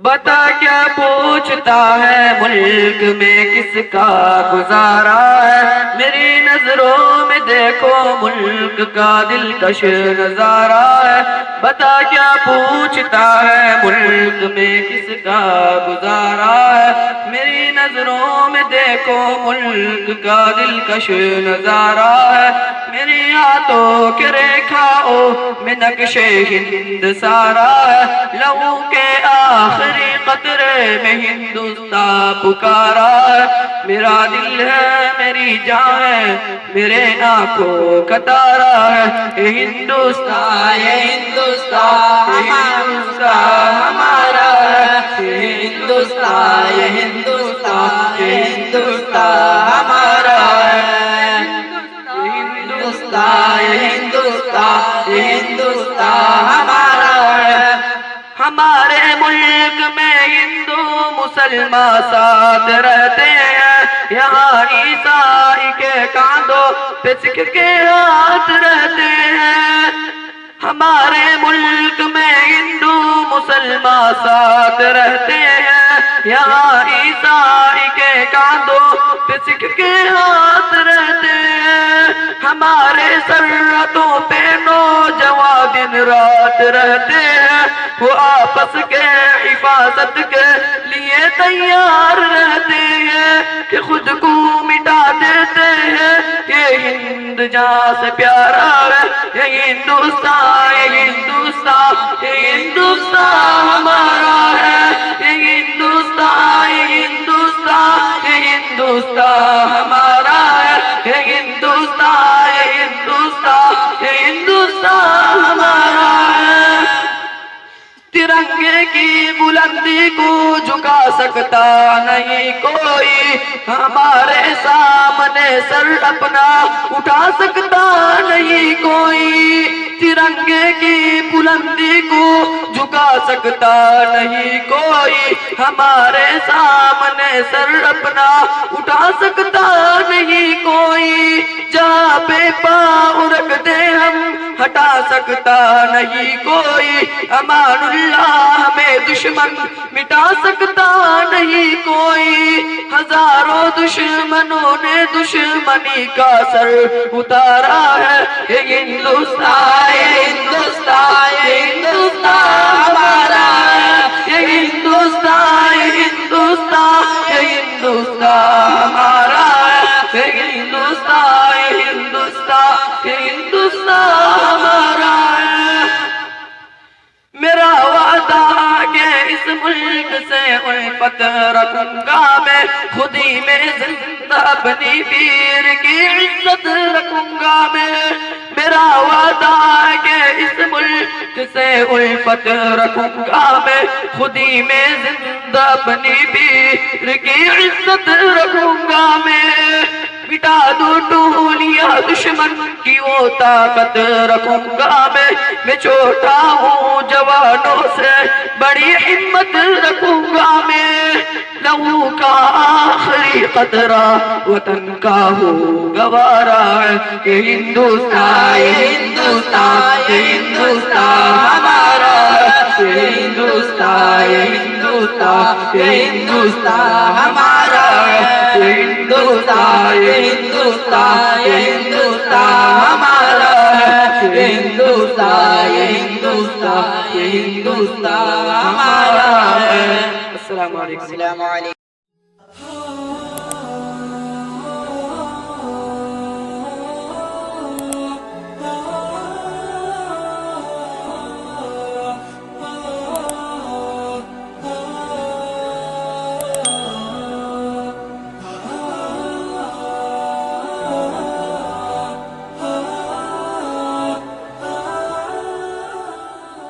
بتا کیا پوچھتا ہے ملک میں کس کا گزارا ہے، میری نظروں میں دیکھو ملک کا دلکش نظارہ ہے۔ بتا کیا پوچھتا ہے ملک میں کس کا گزارا ہے، میری نظروں میں دیکھو ملک کا دلکش نظارہ ہے۔ میری ہاتھوں کے ریکھاؤں میں نقش ہند سارا ہے، لہو کے آخری قطرے میں ہندوستان پکارا ہے۔ میرا دل ہے میری جان ہے میرے آنکھوں کا تارا ہے، یہ ہندوستان یہ ہندوستان یہ ہندوستان ہمارا ہے، یہ ہندوستان یہ ہندوستان یہ ہندوستان ہمارا ہے، یہ ہندوستان یہ ہندوستان یہ ہندوستان ہمارا ہے۔ ہمارے ملک میں ہندو مسلمان ساتھ رہتے ہیں، یہاں عیسائی کے کاندھوں پہ سکھ کے ہاتھ رہتے ہیں۔ ہمارے ملک میں ہندو مسلمان ساتھ رہتے ہیں، یہاں عیسائی کے کاندھوں پہ سکھ کے ہاتھ رہتے ہیں۔ ہمارے سرحدوں پہ نوجوان دن رات رہتے ہیں، وہ آپس کے حفاظت کے لیے تیار رہتے ہیں کہ خود کو مٹا دیتے ہیں۔ یہ ہند جہاں سے پیارا ہے، یہ ہندوستان یہ ہندوستان یہ ہندوستان ہمارا ہے، یہ ہندوستان یہ ہندوستان یہ ہندوستان ہمارا ہے، یہ ہندوستان یہ ہندوستان یہ ہندوستان ہمارا ہے۔ ترنگے کی بلندی کو جھکا سکتا نہیں کوئی، ہمارے سامنے سر اپنا اٹھا سکتا نہیں کوئی۔ ترنگے کی بلندی کو جھکا سکتا نہیں کوئی، ہمارے سامنے سر اپنا اٹھا سکتا نہیں کوئی۔ جہاں پہ پاؤں رکھ دے ہم ہٹا سکتا نہیں کوئی، امان اللہ میں دشمن مٹا سکتا نہیں کوئی۔ ہزاروں دشمنوں نے دشمنی کا سر اتارا ہے، یہ ہندوستان یہ ہندوستان یہ ہندوستان ہمارا ہے، یہ ہندوستان یہ ہندوستان یہ ہندوستان ہمارا ہے، یہ ہندوستان یہ ہندوستان یہ ہندوستان ہمارا ہے۔ میرا وعدہ کہ اس ملک سے الفت رکھوں گا میں، خودی میں زندہ اپنی پیر کی عزت رکھوں گا میں۔ میرا وعدہ کہ اس ملک سے الفت رکھوں گا میں، خودی میں زندہ اپنی پیر کی عزت رکھوں گا میں۔ مٹا دو ٹولیاں دشمن کی وہ طاقت رکھوں گا میں چھوٹا ہوں جوانوں سے بڑی ہمت رکھوں گا میں۔ لہو کا آخری قطرہ وطن کا ہو گوارا ہے، یہ ہندوستان یہ ہندوستان یہ ہندوستان ہمارا ہے، یہ ہندوستان یہ ہندوستان یہ ہندوستان ہمارا ہے، یہ ہندوستان یہ ہندوستان یہ ہندوستان ہمارا ہے، یہ ہندوستان یہ ہندوستان یہ ہندوستان ہمارا ہے۔ السلام علیکم۔